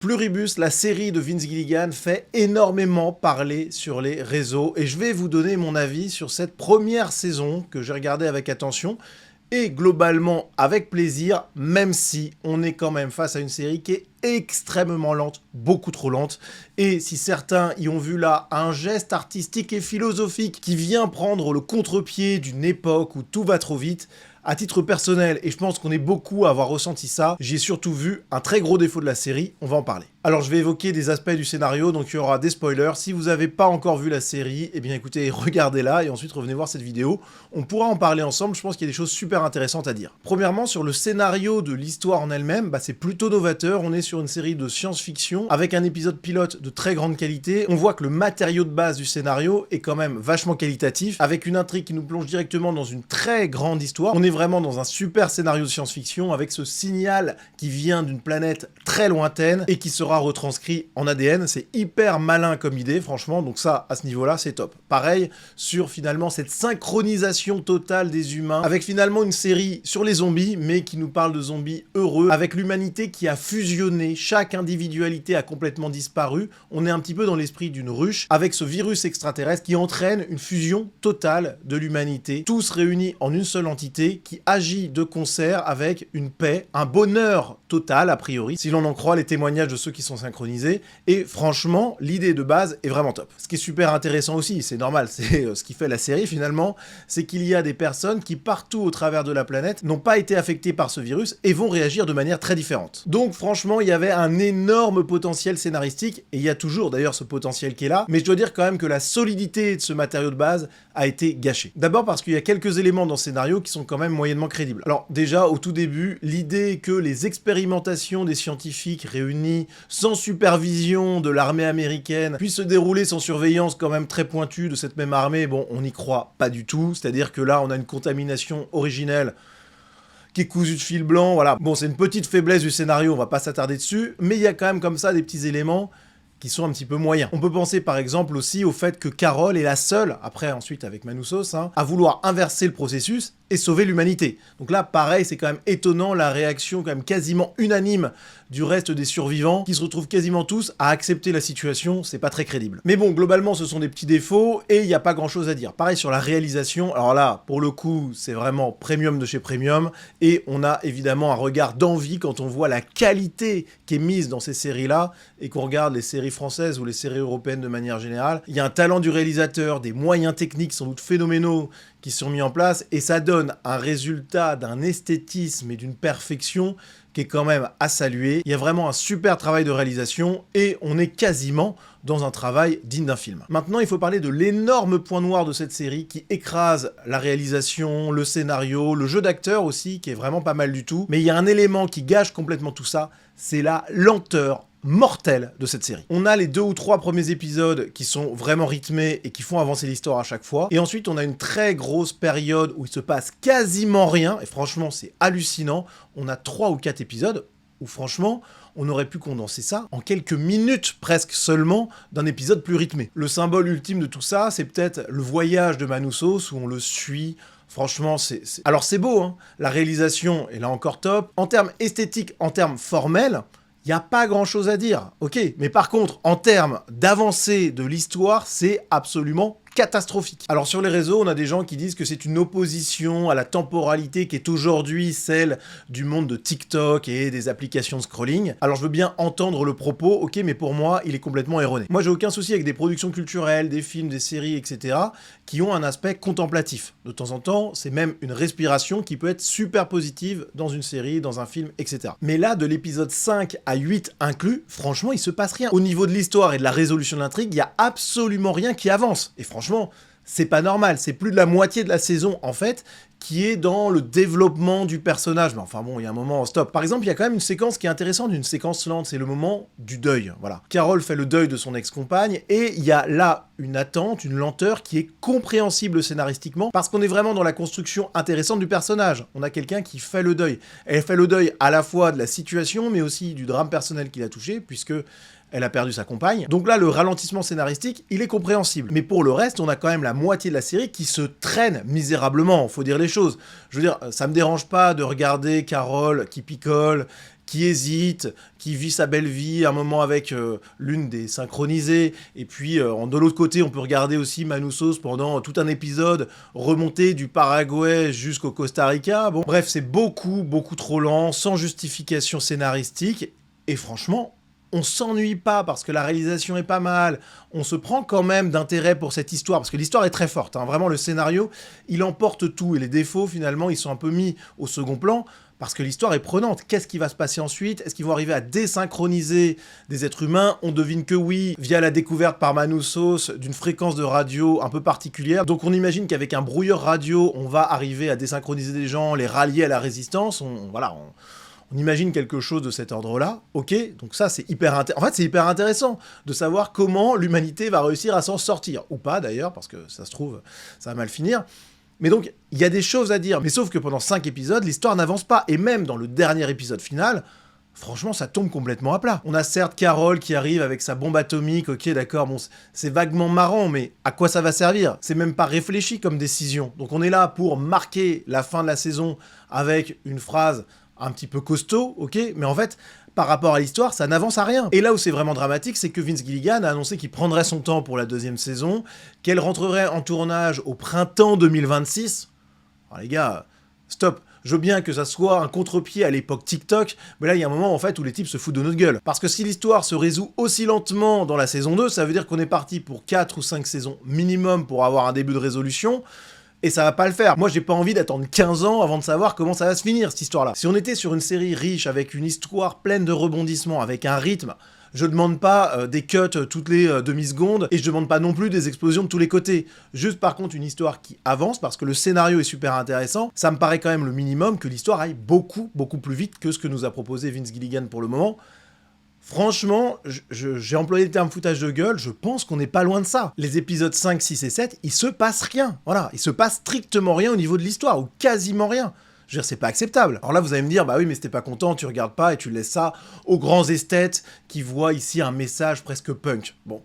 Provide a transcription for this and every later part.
Pluribus, la série de Vince Gilligan, fait énormément parler sur les réseaux et je vais vous donner mon avis sur cette première saison que j'ai regardée avec attention et globalement avec plaisir, même si on est quand même face à une série qui est extrêmement lente, beaucoup trop lente, et si certains y ont vu là un geste artistique et philosophique qui vient prendre le contre-pied d'une époque où tout va trop vite, à titre personnel, et je pense qu'on est beaucoup à avoir ressenti ça, j'ai surtout vu un très gros défaut de la série, on va en parler. Alors je vais évoquer des aspects du scénario, donc il y aura des spoilers. Si vous n'avez pas encore vu la série, eh bien écoutez, regardez-la et ensuite revenez voir cette vidéo. On pourra en parler ensemble, je pense qu'il y a des choses super intéressantes à dire. Premièrement, sur le scénario de l'histoire en elle-même, c'est plutôt novateur. On est sur une série de science-fiction avec un épisode pilote de très grande qualité. On voit que le matériau de base du scénario est quand même vachement qualitatif, avec une intrigue qui nous plonge directement dans une très grande histoire. On est vraiment dans un super scénario de science-fiction avec ce signal qui vient d'une planète très lointaine et qui sera retranscrit en ADN. C'est hyper malin comme idée, franchement, donc ça, à ce niveau-là, c'est top. Pareil sur finalement cette synchronisation totale des humains, avec finalement une série sur les zombies, mais qui nous parle de zombies heureux, avec l'humanité qui a fusionné, chaque individualité a complètement disparu. On est un petit peu dans l'esprit d'une ruche, avec ce virus extraterrestre qui entraîne une fusion totale de l'humanité, tous réunis en une seule entité, qui agit de concert avec une paix, un bonheur total, a priori, si l'on en croit les témoignages de ceux qui sont synchronisés, et franchement, l'idée de base est vraiment top. Ce qui est super intéressant aussi, c'est normal, c'est ce qui fait la série finalement, c'est qu'il y a des personnes qui partout au travers de la planète n'ont pas été affectées par ce virus et vont réagir de manière très différente. Donc franchement, il y avait un énorme potentiel scénaristique, et il y a toujours d'ailleurs ce potentiel qui est là, mais je dois dire quand même que la solidité de ce matériau de base a été gâchée. D'abord parce qu'il y a quelques éléments dans ce scénario qui sont quand même moyennement crédibles. Alors déjà, au tout début, l'idée que les expérimentations des scientifiques réunis sans supervision de l'armée américaine puissent se dérouler sans surveillance quand même très pointue de cette même armée, bon, on n'y croit pas du tout, c'est-à-dire que là, on a une contamination originelle qui est cousue de fil blanc, voilà. Bon, c'est une petite faiblesse du scénario, on va pas s'attarder dessus, mais il y a quand même comme ça des petits éléments qui sont un petit peu moyens. On peut penser par exemple aussi au fait que Carol est la seule, après ensuite avec Manoussos, à vouloir inverser le processus et sauver l'humanité. Donc là, pareil, c'est quand même étonnant la réaction quand même quasiment unanime du reste des survivants, qui se retrouvent quasiment tous à accepter la situation, c'est pas très crédible. Mais bon, globalement, ce sont des petits défauts, et il n'y a pas grand-chose à dire. Pareil sur la réalisation, alors là, pour le coup, c'est vraiment premium de chez premium, et on a évidemment un regard d'envie quand on voit la qualité qui est mise dans ces séries-là, et qu'on regarde les séries françaises ou les séries européennes de manière générale. Il y a un talent du réalisateur, des moyens techniques sans doute phénoménaux qui sont mis en place, et ça donne un résultat d'un esthétisme et d'une perfection qui est quand même à saluer. Il y a vraiment un super travail de réalisation, et on est quasiment dans un travail digne d'un film. Maintenant, il faut parler de l'énorme point noir de cette série qui écrase la réalisation, le scénario, le jeu d'acteur aussi, qui est vraiment pas mal du tout. Mais il y a un élément qui gâche complètement tout ça, c'est la lenteur mortelle de cette série. On a les 2 ou 3 premiers épisodes qui sont vraiment rythmés et qui font avancer l'histoire à chaque fois, et ensuite on a une très grosse période où il se passe quasiment rien, et franchement c'est hallucinant. On a 3 ou 4 épisodes où franchement on aurait pu condenser ça en quelques minutes presque seulement d'un épisode plus rythmé. Le symbole ultime de tout ça, c'est peut-être le voyage de Manoussos où on le suit. Franchement, alors c'est beau, hein, la réalisation est là encore top. En termes esthétiques, en termes formels, il n'y a pas grand-chose à dire, ok. Mais par contre, en termes d'avancée de l'histoire, c'est absolument catastrophique. Alors sur les réseaux, on a des gens qui disent que c'est une opposition à la temporalité qui est aujourd'hui celle du monde de TikTok et des applications de scrolling. Alors je veux bien entendre le propos, ok, mais pour moi, il est complètement erroné. Moi, j'ai aucun souci avec des productions culturelles, des films, des séries, etc., qui ont un aspect contemplatif. De temps en temps, c'est même une respiration qui peut être super positive dans une série, dans un film, etc. Mais là, de l'épisode 5 à 8 inclus, franchement, il se passe rien. Au niveau de l'histoire et de la résolution de l'intrigue, il n'y a absolument rien qui avance. Et franchement, c'est pas normal, c'est plus de la moitié de la saison, en fait, qui est dans le développement du personnage. Mais enfin bon, il y a un moment, stop. Par exemple, il y a quand même une séquence qui est intéressante, une séquence lente, c'est le moment du deuil, voilà. Carol fait le deuil de son ex-compagne, et il y a là une attente, une lenteur qui est compréhensible scénaristiquement, parce qu'on est vraiment dans la construction intéressante du personnage. On a quelqu'un qui fait le deuil. Elle fait le deuil à la fois de la situation, mais aussi du drame personnel qui l'a touché, puisque elle a perdu sa compagne. Donc là, le ralentissement scénaristique, il est compréhensible. Mais pour le reste, on a quand même la moitié de la série qui se traîne misérablement, faut dire les choses. Je veux dire, ça me dérange pas de regarder Carol qui picole, qui hésite, qui vit sa belle vie, un moment avec l'une des synchronisées, et puis de l'autre côté, on peut regarder aussi Manu Sauce pendant tout un épisode, remonter du Paraguay jusqu'au Costa Rica. Bon, bref, c'est beaucoup trop lent, sans justification scénaristique, et franchement, on s'ennuie pas parce que la réalisation est pas mal, on se prend quand même d'intérêt pour cette histoire, parce que l'histoire est très forte, hein. Vraiment le scénario, il emporte tout, et les défauts finalement, ils sont un peu mis au second plan, parce que l'histoire est prenante. Qu'est-ce qui va se passer ensuite? Est-ce qu'ils vont arriver à désynchroniser des êtres humains? On devine que oui, via la découverte par Manu Sauce d'une fréquence de radio un peu particulière. Donc on imagine qu'avec un brouilleur radio, on va arriver à désynchroniser des gens, les rallier à la résistance, on imagine quelque chose de cet ordre-là, ok, donc ça c'est c'est hyper intéressant de savoir comment l'humanité va réussir à s'en sortir, ou pas d'ailleurs, parce que ça se trouve, ça va mal finir. Mais donc, il y a des choses à dire, mais sauf que pendant 5 épisodes, l'histoire n'avance pas, et même dans le dernier épisode final, franchement, ça tombe complètement à plat. On a certes Carol qui arrive avec sa bombe atomique, ok, d'accord, bon, c'est vaguement marrant, mais à quoi ça va servir? C'est même pas réfléchi comme décision. Donc on est là pour marquer la fin de la saison avec une phrase un petit peu costaud, ok, mais en fait, par rapport à l'histoire, ça n'avance à rien. Et là où c'est vraiment dramatique, c'est que Vince Gilligan a annoncé qu'il prendrait son temps pour la 2e saison, qu'elle rentrerait en tournage au printemps 2026. Alors les gars, stop. Je veux bien que ça soit un contre-pied à l'époque TikTok, mais là il y a un moment en fait où les types se foutent de notre gueule. Parce que si l'histoire se résout aussi lentement dans la saison 2, ça veut dire qu'on est parti pour 4 ou 5 saisons minimum pour avoir un début de résolution. Et ça va pas le faire. Moi, j'ai pas envie d'attendre 15 ans avant de savoir comment ça va se finir, cette histoire-là. Si on était sur une série riche, avec une histoire pleine de rebondissements, avec un rythme, je demande pas des cuts toutes les demi-secondes, et je demande pas non plus des explosions de tous les côtés. Juste par contre, une histoire qui avance, parce que le scénario est super intéressant, ça me paraît quand même le minimum que l'histoire aille beaucoup plus vite que ce que nous a proposé Vince Gilligan pour le moment. Franchement, j'ai employé le terme foutage de gueule, je pense qu'on n'est pas loin de ça. Les épisodes 5, 6 et 7, il se passe rien. Voilà, il se passe strictement rien au niveau de l'histoire, ou quasiment rien. Je veux dire, c'est pas acceptable. Alors là, vous allez me dire, bah oui, mais si t'es pas content, tu regardes pas et tu laisses ça aux grands esthètes qui voient ici un message presque punk. Bon.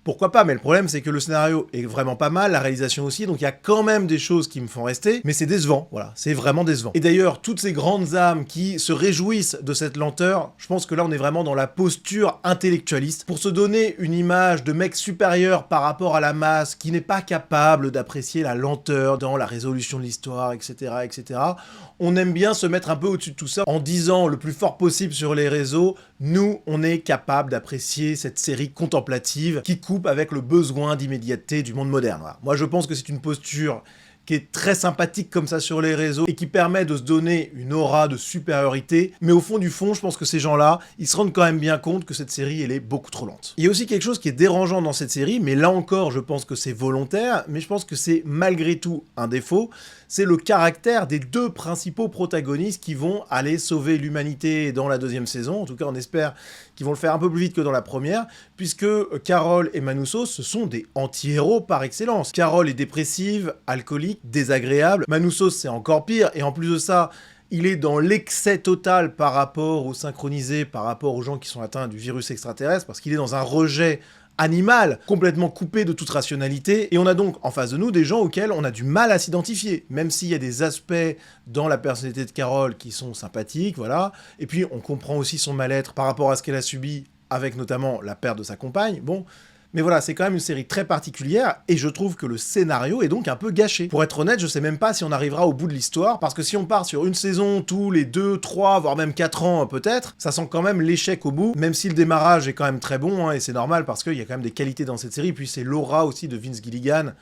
Pourquoi pas, mais le problème c'est que le scénario est vraiment pas mal, la réalisation aussi, donc il y a quand même des choses qui me font rester, mais c'est décevant, voilà, c'est vraiment décevant. Et d'ailleurs, toutes ces grandes âmes qui se réjouissent de cette lenteur, je pense que là on est vraiment dans la posture intellectualiste, pour se donner une image de mec supérieur par rapport à la masse, qui n'est pas capable d'apprécier la lenteur dans la résolution de l'histoire, etc., etc. On aime bien se mettre un peu au-dessus de tout ça, en disant le plus fort possible sur les réseaux, nous, on est capable d'apprécier cette série contemplative qui coupe avec le besoin d'immédiateté du monde moderne. Voilà. Moi, je pense que c'est une posture qui est très sympathique comme ça sur les réseaux et qui permet de se donner une aura de supériorité. Mais au fond du fond, je pense que ces gens-là, ils se rendent quand même bien compte que cette série, elle est beaucoup trop lente. Il y a aussi quelque chose qui est dérangeant dans cette série, mais là encore, je pense que c'est volontaire, mais je pense que c'est malgré tout un défaut. C'est le caractère des 2 principaux protagonistes qui vont aller sauver l'humanité dans la 2e saison. En tout cas, on espère qu'ils vont le faire un peu plus vite que dans la première, puisque Carol et Manu Sauce, ce sont des anti-héros par excellence. Carol est dépressive, alcoolique, désagréable. Manu Sauce, c'est encore pire, et en plus de ça, il est dans l'excès total par rapport aux synchronisés, par rapport aux gens qui sont atteints du virus extraterrestre, parce qu'il est dans un rejet animal, complètement coupé de toute rationalité, et on a donc en face de nous des gens auxquels on a du mal à s'identifier, même s'il y a des aspects dans la personnalité de Carol qui sont sympathiques, voilà, et puis on comprend aussi son mal-être par rapport à ce qu'elle a subi, avec notamment la perte de sa compagne, bon... Mais voilà, c'est quand même une série très particulière, et je trouve que le scénario est donc un peu gâché. Pour être honnête, je sais même pas si on arrivera au bout de l'histoire, parce que si on part sur une saison tous les 2, 3, voire même 4 ans peut-être, ça sent quand même l'échec au bout, même si le démarrage est quand même très bon, hein, et c'est normal, parce qu'il y a quand même des qualités dans cette série, puis c'est l'aura aussi de Vince Gilligan.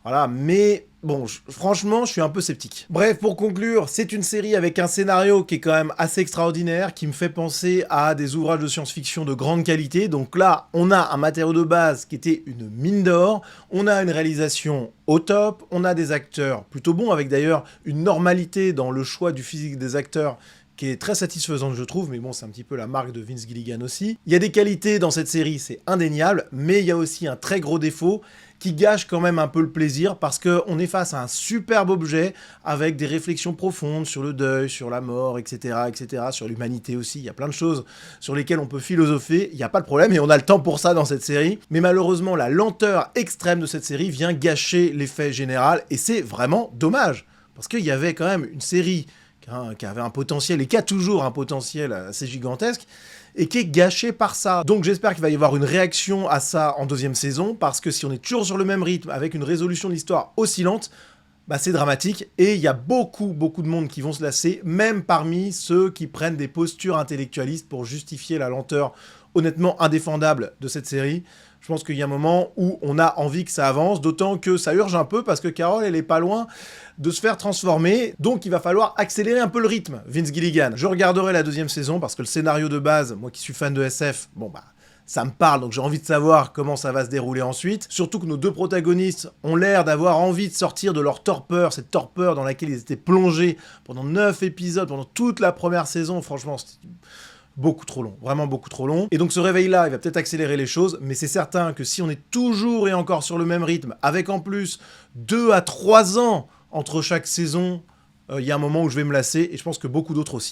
Voilà, mais bon, franchement, je suis un peu sceptique. Bref, pour conclure, c'est une série avec un scénario qui est quand même assez extraordinaire, qui me fait penser à des ouvrages de science-fiction de grande qualité. Donc là, on a un matériau de base qui était une mine d'or, on a une réalisation au top, on a des acteurs plutôt bons, avec d'ailleurs une normalité dans le choix du physique des acteurs qui est très satisfaisante, je trouve, mais bon, c'est un petit peu la marque de Vince Gilligan aussi. Il y a des qualités dans cette série, c'est indéniable, mais il y a aussi un très gros défaut qui gâche quand même un peu le plaisir, parce qu'on est face à un superbe objet, avec des réflexions profondes sur le deuil, sur la mort, etc., etc., sur l'humanité aussi, il y a plein de choses sur lesquelles on peut philosopher, il n'y a pas de problème, et on a le temps pour ça dans cette série, mais malheureusement, la lenteur extrême de cette série vient gâcher l'effet général, et c'est vraiment dommage, parce qu'il y avait quand même une série qui avait un potentiel et qui a toujours un potentiel assez gigantesque, et qui est gâché par ça. Donc j'espère qu'il va y avoir une réaction à ça en deuxième saison, parce que si on est toujours sur le même rythme, avec une résolution de l'histoire aussi lente, bah c'est dramatique, et il y a beaucoup de monde qui vont se lasser, même parmi ceux qui prennent des postures intellectualistes pour justifier la lenteur honnêtement indéfendable de cette série. Je pense qu'il y a un moment où on a envie que ça avance, d'autant que ça urge un peu, parce que Carol, elle est pas loin de se faire transformer, donc il va falloir accélérer un peu le rythme, Vince Gilligan. Je regarderai la deuxième saison, parce que le scénario de base, moi qui suis fan de SF, bon bah, ça me parle, donc j'ai envie de savoir comment ça va se dérouler ensuite. Surtout que nos deux protagonistes ont l'air d'avoir envie de sortir de leur torpeur, cette torpeur dans laquelle ils étaient plongés pendant 9 épisodes, pendant toute la première saison. Franchement, c'était beaucoup trop long, vraiment beaucoup trop long. Et donc ce réveil-là, il va peut-être accélérer les choses, mais c'est certain que si on est toujours et encore sur le même rythme, avec en plus 2 à 3 ans entre chaque saison, il y a un moment où je vais me lasser, et je pense que beaucoup d'autres aussi.